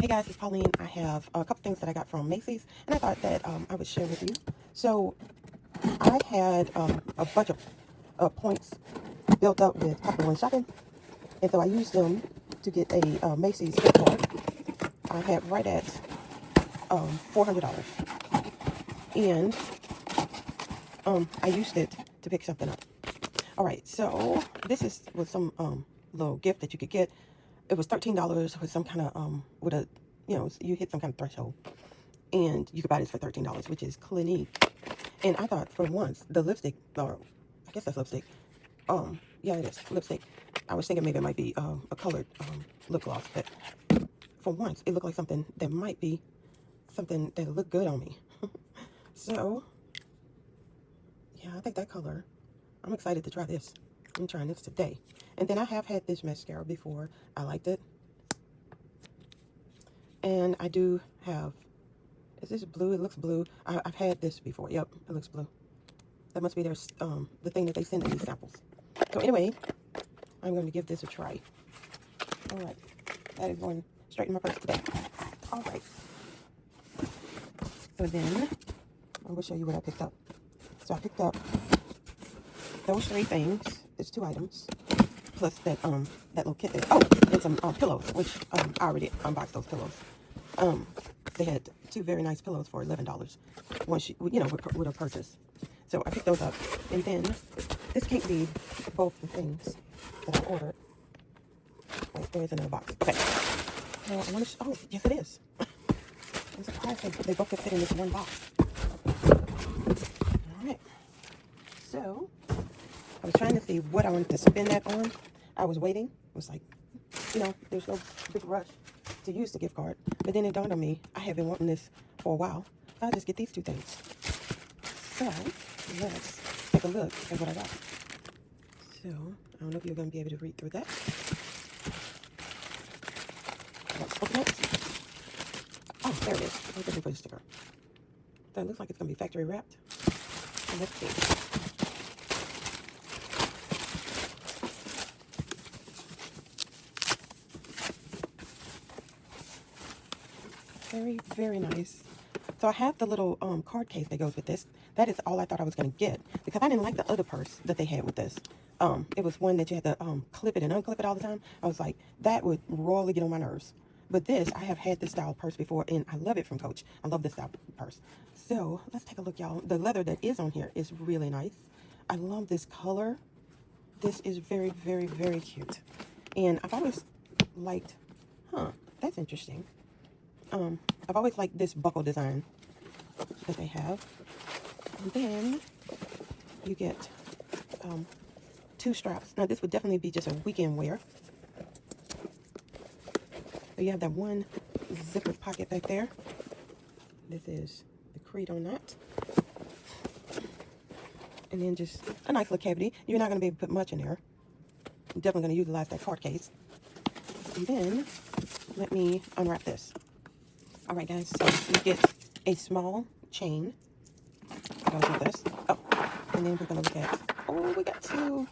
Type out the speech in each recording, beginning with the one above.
Hey guys, it's Pauline. I have a couple things that I got from Macy's, and I thought that I would share with you. So I had a bunch of points built up with Capital One shopping, and so I used them to get a Macy's gift card. I had right at $400, and I used it to pick something up. All right, so this was some little gift that you could get. It was $13 with some kind of with a, you hit some kind of threshold, and you could buy this for $13, which is Clinique. And I thought for once the lipstick, or I guess that's lipstick. Yeah, it is lipstick. I was thinking maybe it might be a colored lip gloss, but for once it looked like something that might be something that looked good on me. So yeah, I think that color. I'm excited to try this. I'm trying this today. And then I have had this mascara before. I liked it. And I do have, is this blue? It looks blue. I've had this before. Yep, it looks blue. That must be their, the thing that they send in these samples. So anyway, I'm going to give this a try. All right. That is going straight in my purse today. All right. So then, I will show you what I picked up. So I picked up those three things. It's 2 items. Plus that that little kit there. Oh, and some pillows, which I already unboxed those pillows. They had 2 very nice pillows for $11 once with a purchase. So I picked those up, and then this can't be both the things that I ordered. Wait, there is another box. Okay. Now I want to. Oh, yes, it is. I'm surprised they both could fit in this one box. All right. So I was trying to see what I wanted to spend that on. I was waiting. It was like, there's no big rush to use the gift card. But then it dawned on me, I have been wanting this for a while. I'll just get these 2 things. So let's take a look at what I got. So I don't know if you're going to be able to read through that. Oh, there it is. I'm looking for the sticker. So it looks like it's going to be factory wrapped. So let's see. Very, very nice. So I have the little card case that goes with this. That is all I thought I was going to get, because I didn't like the other purse that they had with this. It was one that you had to clip it and unclip it all the time. I was like, that would royally get on my nerves. But this, I have had this style purse before, and I love it from Coach. I love this style purse. So let's take a look, y'all. The leather that is on here is really nice. I love this color. This is very, very, very cute. And I've always liked, that's interesting. I've always liked this buckle design that they have. And then you get 2 straps. Now this would definitely be just a weekend wear. So you have that one zipper pocket back there. This is the creed on that. And then just a nice little cavity. You're not going to be able to put much in there. I'm definitely going to utilize that card case. And then let me unwrap this. All right, guys, so you get a small chain. Goes with this. Oh, and then we're gonna look at. Oh, we get 2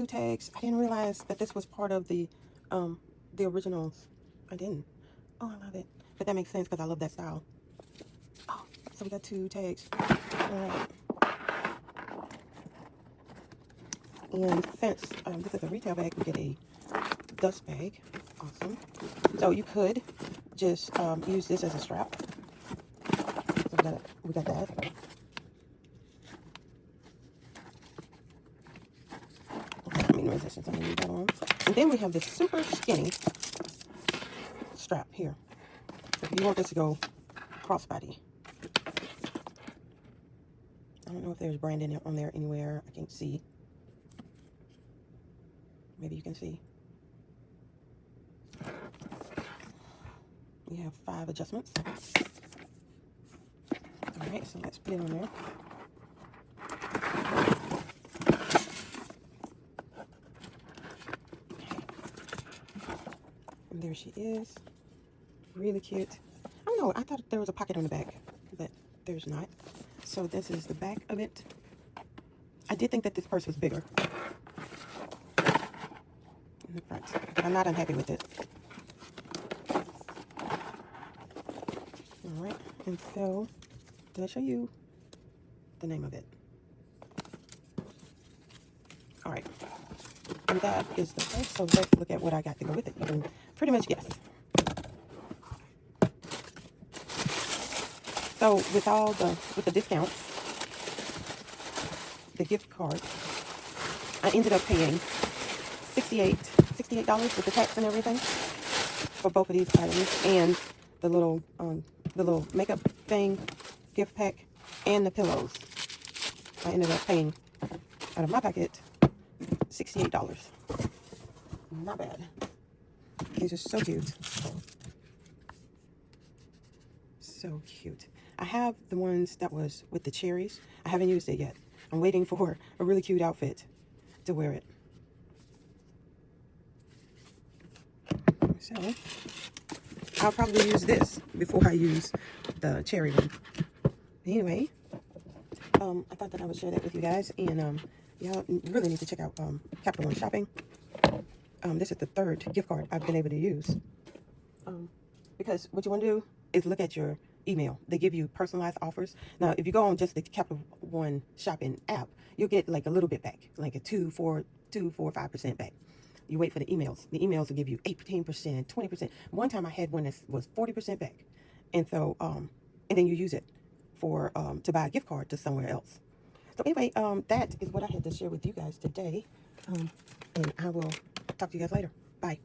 tags. I didn't realize that this was part of the originals. I didn't. Oh, I love it. But that makes sense because I love that style. Oh, so we got 2 tags. All right. And since this is a retail bag, we get a dust bag. Awesome. So you could just use this as a strap. So we got that. Okay, I'm in resistance. I'm gonna leave that on. And then we have this super skinny strap here. So if you want this to go crossbody. I don't know if there's branding on there anywhere. I can't see. Maybe you can see. You have 5 adjustments. All right, so let's put it on there. Okay. And there she is. Really cute. I don't know, I thought there was a pocket on the back, but there's not. So this is the back of it. I did think that this purse was bigger in the front, but I'm not unhappy with it. Alright, and so, did I show you the name of it? Alright, and that is the first, so let's look at what I got to go with it. You can pretty much guess. So, with the discounts, the gift card, I ended up paying $68 with the tax and everything for both of these items, and the little makeup thing, gift pack, and the pillows. I ended up paying out of my pocket $68. Not bad. These are so cute. So cute. I have the ones that was with the cherries. I haven't used it yet. I'm waiting for a really cute outfit to wear it. So, I'll probably use this before I use the cherry one. Anyway, I thought that I would share that with you guys. And y'all really need to check out Capital One Shopping. This is the third gift card I've been able to use. Because what you want to do is look at your email. They give you personalized offers. Now, if you go on just the Capital One Shopping app, you'll get like a little bit back, like a 5% back. You wait for the emails. The emails will give you 18%, 20%. One time I had one that was 40% back. And so, and then you use it for, to buy a gift card to somewhere else. So anyway, that is what I had to share with you guys today. And I will talk to you guys later. Bye.